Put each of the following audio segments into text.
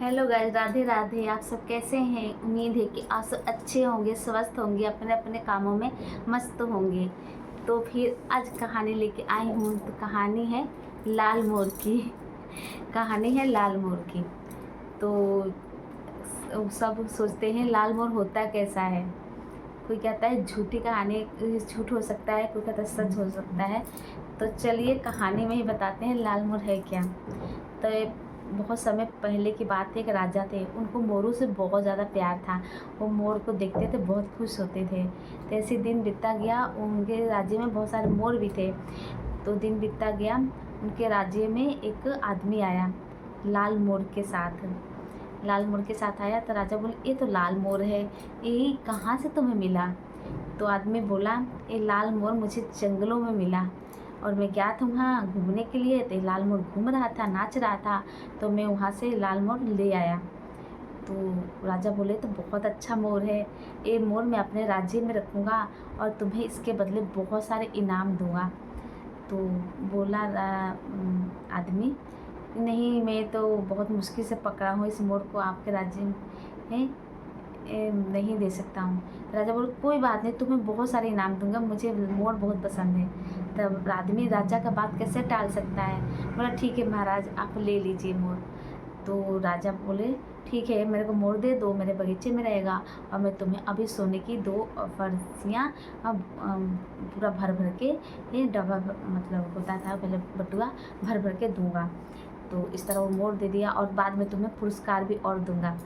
Hello guys, Radhe Radhe. आप सब कैसे हैं? उम्मीद है कि आप सब अच्छे होंगे, स्वस्थ होंगे, अपने अपने कामों में मस्त होंगे। तो फिर आज कहानी लेके आई हूँ। तो कहानी है लाल मोर की। कहानी है लाल मोर की। तो सब सोचते हैं लाल मोर होता कैसा है। कोई कहता है झूठी कहानी, झूठ हो सकता है, कोई कहता है सच हो सकता है। तो चलिए कहानी में ही बताते हैं लाल मोर है क्या। तो ये बहुत समय पहले की बात है। एक राजा थे, उनको मोरों से बहुत ज़्यादा प्यार था। वो मोर को देखते थे, बहुत खुश होते थे। तो ऐसे दिन बीतता गया। उनके राज्य में बहुत सारे मोर भी थे। तो दिन बीतता गया। उनके राज्य में एक आदमी आया लाल मोर के साथ। लाल मोर के साथ आया तो राजा बोले, ये तो लाल मोर है, ये कहाँ से तुम्हें मिला? तो आदमी बोला, ये लाल मोर मुझे जंगलों में मिला और मैं गया था वहाँ घूमने के लिए। तो लाल मोर घूम रहा था, नाच रहा था, तो मैं वहाँ से लाल मोर ले आया। तो राजा बोले, तो बहुत अच्छा मोर है, ये मोर मैं अपने राज्य में रखूँगा और तुम्हें इसके बदले बहुत सारे इनाम दूँगा। तो बोला आदमी, नहीं, मैं तो बहुत मुश्किल से पकड़ा हूँ इस मोर को, आपके राज्य में नहीं दे सकता हूँ। राजा बोले, कोई बात नहीं, तुम्हें बहुत सारे इनाम दूंगा, मुझे मोर बहुत पसंद है। तब आदमी राजा का बात कैसे टाल सकता है। बोला, ठीक है महाराज, आप ले लीजिए मोर। तो राजा बोले, ठीक है, मेरे को मोर दे दो, मेरे बगीचे में रहेगा और मैं तुम्हें अभी सोने की 2 फर्शियाँ पूरा भर भर के, ये डब्बा मतलब होता था पहले बटुआ, भर भर के दूंगा। तो इस तरह वो मोर दे दिया और बाद में तुम्हें पुरस्कार भी और दूंगा।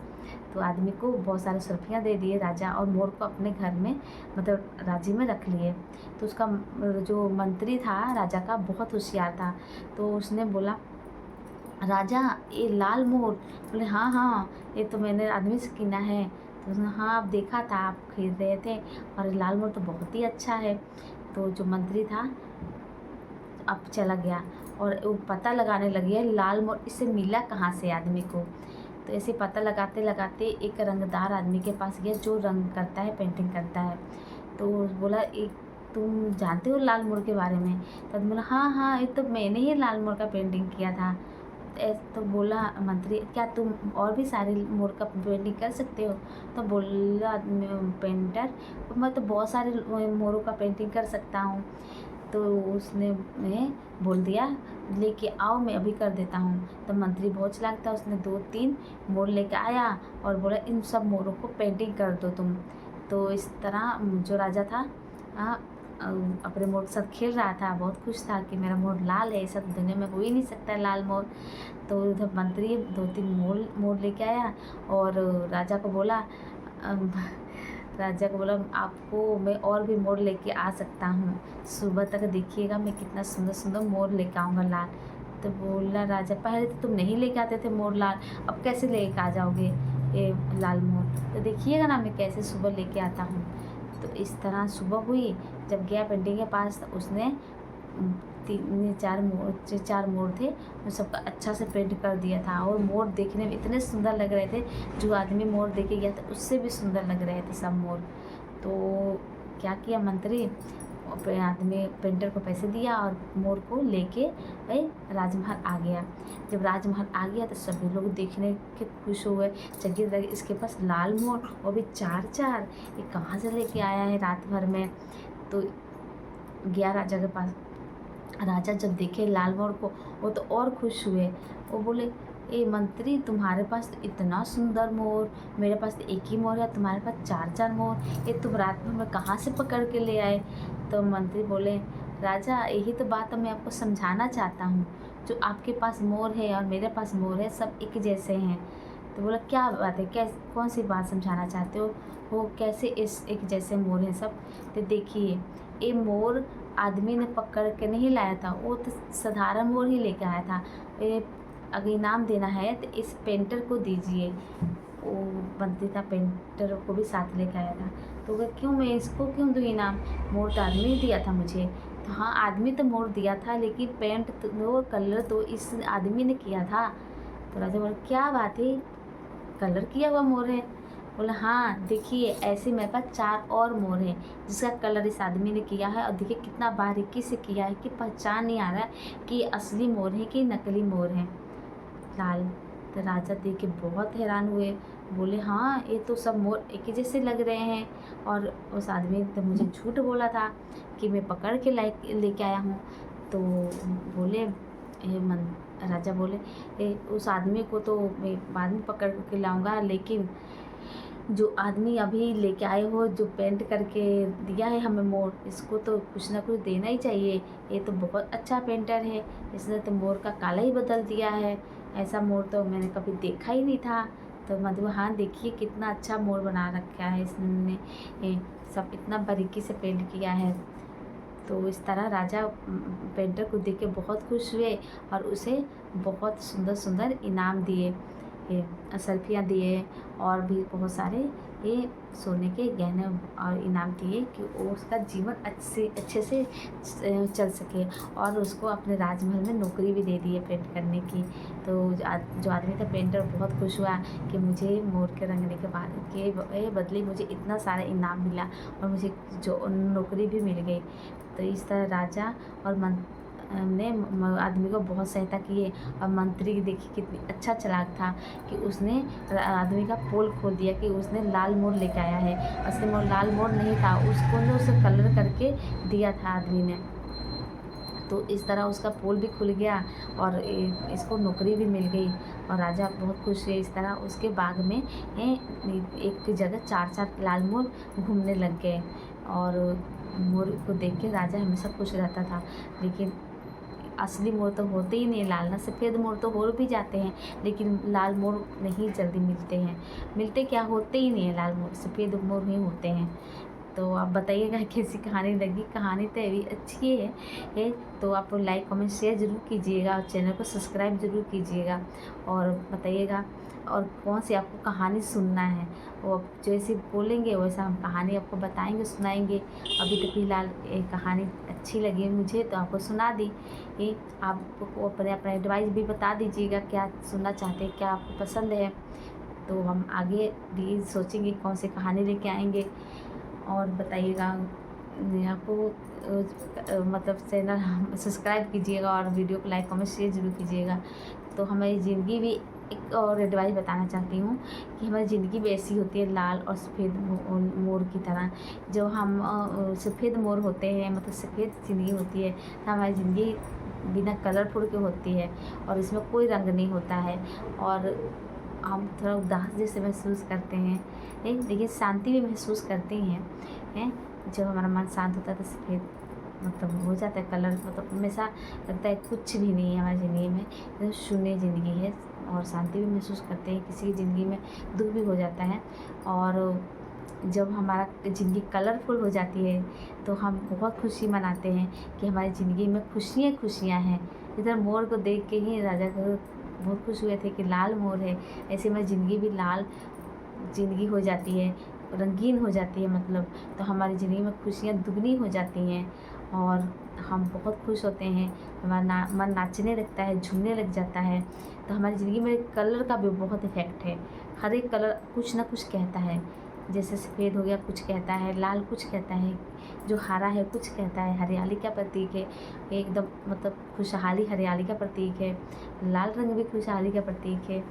तो आदमी को बहुत सारे सुर्खियाँ दे दिए राजा, और मोर को अपने घर में मतलब राज्य में रख लिए। तो उसका जो मंत्री था राजा का, बहुत होशियार था। तो उसने बोला, राजा ये लाल मोर? बोले, हाँ हाँ, ये तो मैंने आदमी से किना है। तो उसने, हाँ, आप देखा था, आप खरीद रहे थे, और लाल मोर तो बहुत ही अच्छा है। तो जो मंत्री था अब चला गया और वो पता लगाने लगी है लाल मोर इससे मिला कहाँ से आदमी को। तो ऐसे पता लगाते लगाते एक रंगदार आदमी के पास गया, जो रंग करता है, पेंटिंग करता है। तो बोला, एक तुम जानते हो लाल मोर के बारे में? तो बोला, हाँ हाँ, ये तो मैंने ही लाल मोर का पेंटिंग किया था। तो बोला मंत्री, क्या तुम और भी सारे मोर का पेंटिंग कर सकते हो? तो बोला पेंटर, मैं तो बहुत सारे मोरों का पेंटिंग कर सकता हूँ। तो उसने बोल दिया, लेके आओ, मैं अभी कर देता हूँ। तो मंत्री बहुत चालाक था, उसने 2-3 मोर लेके आया और बोला, इन सब मोरों को पेंटिंग कर दो तुम। तो इस तरह जो राजा था अपने मोर के साथ खेल रहा था, बहुत खुश था कि मेरा मोर लाल है, ऐसा दुनिया में हो ही नहीं सकता है लाल मोर। तो उधर मंत्री 2-3 मोर लेके आया और राजा को बोला, आपको मैं और भी मोर लेके आ सकता हूँ, सुबह तक देखिएगा मैं कितना सुंदर सुंदर मोर लेके आऊँगा लाल। तो बोला राजा, पहले तो तुम नहीं लेके आते थे मोर लाल, अब कैसे लेके आ जाओगे ये लाल मोर? तो देखिएगा ना मैं कैसे सुबह लेके आता हूँ। तो इस तरह सुबह हुई, जब गया पेंटिंग के पास तो उसने 4 मोर थे, उन सबका अच्छा से पेंट कर दिया था। और मोर देखने में इतने सुंदर लग रहे थे, जो आदमी मोर देखे गया था उससे भी सुंदर लग रहे थे सब मोर। तो क्या किया मंत्री, आदमी पेंटर को पैसे दिया और मोर को लेके राजमहल आ गया। जब राजमहल आ गया तो सभी लोग देखने के खुश हुए, चकित रहे, इसके पास लाल मोर, वो भी 4-4, ये कहाँ से लेके आया है रात भर में। तो गया राजा के पास। राजा जब देखे लाल मोर को, वो तो और खुश हुए। वो बोले, ए मंत्री, तुम्हारे पास तो इतना सुंदर मोर, मेरे पास तो एक ही मोर है, तुम्हारे पास 4-4 मोर, ये तुम रात भर में कहाँ से पकड़ के ले आए? तो मंत्री बोले, राजा, यही तो बात मैं आपको समझाना चाहता हूँ, जो आपके पास मोर है और मेरे पास मोर है, सब एक जैसे हैं। तो बोला, क्या बात है, कौन सी बात समझाना चाहते हो? वो कैसे इस एक जैसे मोर हैं सब? तो देखिए, ये मोर आदमी ने पकड़ के नहीं लाया था, वो तो साधारण मोर ही लेके आया था। ये अगर इनाम देना है तो इस पेंटर को दीजिए। वो बनती था, पेंटर को भी साथ लेके आया था। तो वो, क्यों, मैं इसको क्यों दूँ इनाम? मोर तो आदमी ने दिया था मुझे। तो हाँ, आदमी तो मोर दिया था, लेकिन पेंट तो कलर तो इस आदमी ने किया था। तो राजा बोला, क्या बात है, कलर किया हुआ मोर है? बोला, हाँ, देखिए, ऐसे मेरे पास 4 और मोर हैं, जिसका कलर इस आदमी ने किया है, और देखिए कितना बारीकी से किया है कि पहचान नहीं आ रहा है कि ये असली मोर है कि नकली मोर है लाल। तो राजा देख के बहुत हैरान हुए, बोले हाँ ये तो सब मोर एक ही जैसे लग रहे हैं, और उस आदमी ने तो मुझे झूठ बोला था कि मैं पकड़ के लेके आया हूँ। तो बोले राजा बोले उस आदमी को तो मैं बाद में पकड़ के लाऊंगा, लेकिन जो आदमी अभी लेके आए हो, जो पेंट करके दिया है हमें मोर, इसको तो कुछ ना कुछ देना ही चाहिए। ये तो बहुत अच्छा पेंटर है, इसने तो मोर का काला ही बदल दिया है। ऐसा मोर तो मैंने कभी देखा ही नहीं था। तो मधु हाँ देखिए कितना अच्छा मोर बना रखा है इसने, सब इतना बारीकी से पेंट किया है। तो इस तरह राजा पेंटर को देख के बहुत खुश हुए और उसे बहुत सुंदर सुंदर इनाम दिए, सर्फियाँ दिए और भी बहुत सारे ये सोने के गहने और इनाम दिए कि वो उसका जीवन अच्छे से चल सके, और उसको अपने राजमहल में नौकरी भी दे दी है पेंट करने की। तो जो आदमी था पेंटर बहुत खुश हुआ कि मुझे मोर के रंगने के बदले मुझे इतना सारा इनाम मिला और मुझे जो नौकरी भी मिल गई। तो इस तरह राजा और ने आदमी को बहुत सहायता की है। और मंत्री देखिए कितनी अच्छा चालाक था कि उसने आदमी का पोल खोल दिया कि उसने लाल मोर लेके आया है, असली मोर लाल मोर नहीं था, उसको ने उसे कलर करके दिया था आदमी ने। तो इस तरह उसका पोल भी खुल गया और इसको नौकरी भी मिल गई और राजा बहुत खुश हुए। इस तरह उसके बाग में एक जगह 4-4 लाल मोर घूमने लग गए और मोर को देख के राजा हमेशा खुश रहता था। लेकिन असली मोर तो होते ही नहीं लाल, ना सफ़ेद मोर तो हो भी जाते हैं, लेकिन लाल मोर नहीं जल्दी मिलते हैं। मिलते क्या, होते ही नहीं है लाल मोर, सफ़ेद मोर ही होते हैं। तो आप बताइएगा कैसी कहानी लगी। कहानी तो भी अच्छी है तो आप लाइक कमेंट शेयर ज़रूर कीजिएगा और चैनल को सब्सक्राइब ज़रूर कीजिएगा और बताइएगा और कौन सी आपको कहानी सुनना है, वो जैसे बोलेंगे वैसा हम कहानी आपको बताएंगे, सुनाएंगे। अभी तो फिलहाल एक कहानी अच्छी लगी मुझे तो आपको सुना दी। ये आपको अपना एडवाइस भी बता दीजिएगा, क्या सुनना चाहते हैं, क्या आपको पसंद है। तो हम आगे भी सोचेंगे कौन सी कहानी लेके आएंगे। और बताइएगा आपको मतलब चैनल सब्सक्राइब कीजिएगा और वीडियो को लाइक कमेंट शेयर ज़रूर कीजिएगा। तो हमारी ज़िंदगी भी एक और एडवाइस बताना चाहती हूँ कि हमारी ज़िंदगी भी ऐसी होती है लाल और सफ़ेद मोर की तरह। जो हम सफ़ेद मोर होते हैं, मतलब सफ़ेद ज़िंदगी होती है, तो हमारी ज़िंदगी बिना कलरफुल के होती है और इसमें कोई रंग नहीं होता है और हम थोड़ा उदास जैसे महसूस करते हैं, लेकिन शांति भी महसूस करते ही हैं। जब हमारा मन शांत होता है तो सफ़ेद मतलब हो जाता है कलर, मतलब हमेशा लगता है कुछ भी नहीं है हमारी ज़िंदगी में, तो शून्य ज़िंदगी है और शांति भी महसूस करते हैं। किसी की ज़िंदगी में दुख भी हो जाता है और जब हमारा ज़िंदगी कलरफुल हो जाती है तो हम बहुत खुशी मनाते हैं कि हमारी ज़िंदगी में खुशियाँ हैं। इधर मोर को देख के ही राजा को बहुत खुश हुए थे कि लाल मोर है, ऐसे में ज़िंदगी भी लाल ज़िंदगी हो जाती है, रंगीन हो जाती है, मतलब तो हमारी ज़िंदगी में खुशियाँ दुगनी हो जाती हैं और हम बहुत खुश होते हैं। हमारा मन नाचने लगता है, झूमने लग जाता है। तो हमारी ज़िंदगी में कलर का भी बहुत इफ़ेक्ट है। हर एक कलर कुछ ना कुछ कहता है, जैसे सफ़ेद हो गया कुछ कहता है, लाल कुछ कहता है, जो हरा है कुछ कहता है, हरियाली का प्रतीक है, एकदम मतलब खुशहाली हरियाली का प्रतीक है। लाल रंग भी खुशहाली का प्रतीक है।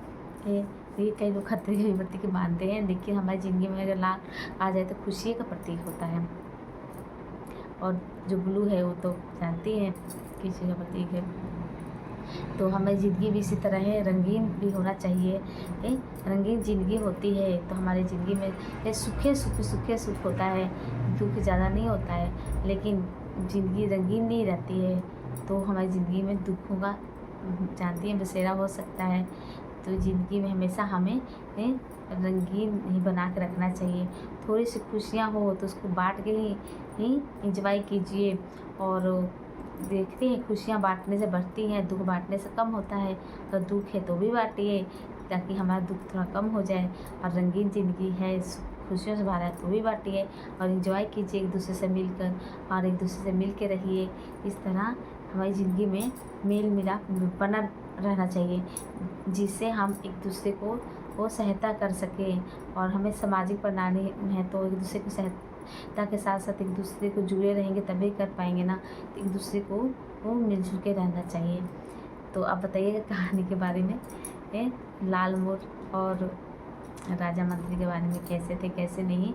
ये कई लोग खतरे के भी प्रतीक मानते हैं, लेकिन हमारी ज़िंदगी में अगर लाल आ जाए तो खुशी का प्रतीक होता है। और जो ब्लू है वो तो जानती हैं खुशी का प्रतीक है। तो हमारी ज़िंदगी भी इसी तरह है, रंगीन भी होना चाहिए। रंगीन ज़िंदगी होती है तो हमारी ज़िंदगी में सुख होता है, दुख ज़्यादा नहीं होता है। लेकिन ज़िंदगी रंगीन नहीं रहती है तो हमारी ज़िंदगी में दुखों का जानती हैं बसेरा हो सकता है। तो ज़िंदगी में हमेशा हमें रंगीन ही बना के रखना चाहिए। थोड़ी सी खुशियाँ हो तो उसको बांट के ही इंजॉय कीजिए। और देखते हैं खुशियाँ बांटने से बढ़ती हैं, दुख बांटने से कम होता है। तो दुख है तो भी बांटिए ताकि हमारा दुख थोड़ा कम हो जाए। और रंगीन ज़िंदगी है, खुशियों से भरा है तो भी बांटिए और इंजॉय कीजिए एक दूसरे से मिलकर और एक दूसरे से मिल के रहिए। इस तरह हमारी ज़िंदगी में मेल मिलाप बना रहना चाहिए, जिससे हम एक दूसरे को वो सहायता कर सकें। और हमें सामाजिक प्रणाली है तो एक दूसरे को सहायता के साथ साथ एक दूसरे को जुड़े रहेंगे तभी कर पाएंगे ना। तो एक दूसरे को वो मिलजुल के रहना चाहिए। तो आप बताइएगा कहानी के बारे में। लाल मोर और राजा मंत्री के बारे में कैसे थे कैसे नहीं।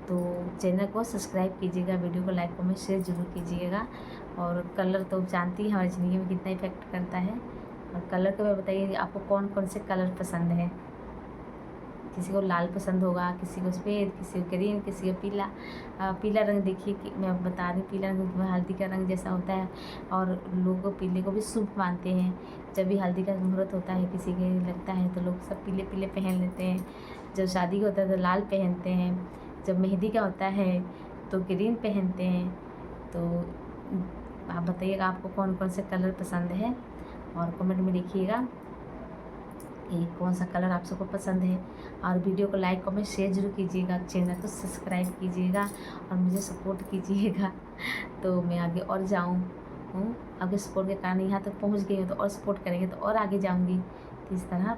तो चैनल को सब्सक्राइब कीजिएगा, वीडियो को लाइक कमेंट शेयर जरूर कीजिएगा। और कलर तो जानती हैं हमारी ज़िंदगी में कितना इफेक्ट करता है। और कलर के बारे में बताइए आपको कौन कौन से कलर पसंद है। किसी को लाल पसंद होगा, किसी को सफ़ेद, किसी को ग्रीन, किसी को पीला। पीला रंग देखिए कि मैं बता रही हूँ, पीला रंग हल्दी का रंग जैसा होता है और लोग पीले को भी शुभ मानते हैं। जब भी हल्दी का मुहूर्त होता है किसी के लगता है तो लोग सब पीले पीले पहन लेते हैं। जब शादी का होता है तो लाल पहनते हैं। जब मेहंदी का होता है तो ग्रीन पहनते हैं। तो आप बताइएगा आपको कौन कौन से कलर पसंद है और कमेंट में लिखिएगा कि कौन सा कलर आप सबको पसंद है। और वीडियो को लाइक कमेंट शेयर जरूर कीजिएगा, चैनल को सब्सक्राइब कीजिएगा और मुझे सपोर्ट कीजिएगा तो मैं आगे और जाऊँ। आगे सपोर्ट के कारण यहाँ तक पहुँच गई हूँ तो और सपोर्ट करेंगे तो और आगे जाऊँगी। तो इस तरह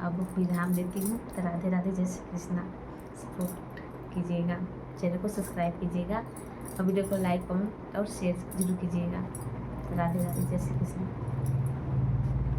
अब विराम देती हूँ। तो राधे राधे, जय श्री कृष्णा। सपोर्ट कीजिएगा, चैनल को सब्सक्राइब कीजिएगा और वीडियो को लाइक कमेंट और शेयर जरूर कीजिएगा। राधे राधे, जय श्री कृष्ण।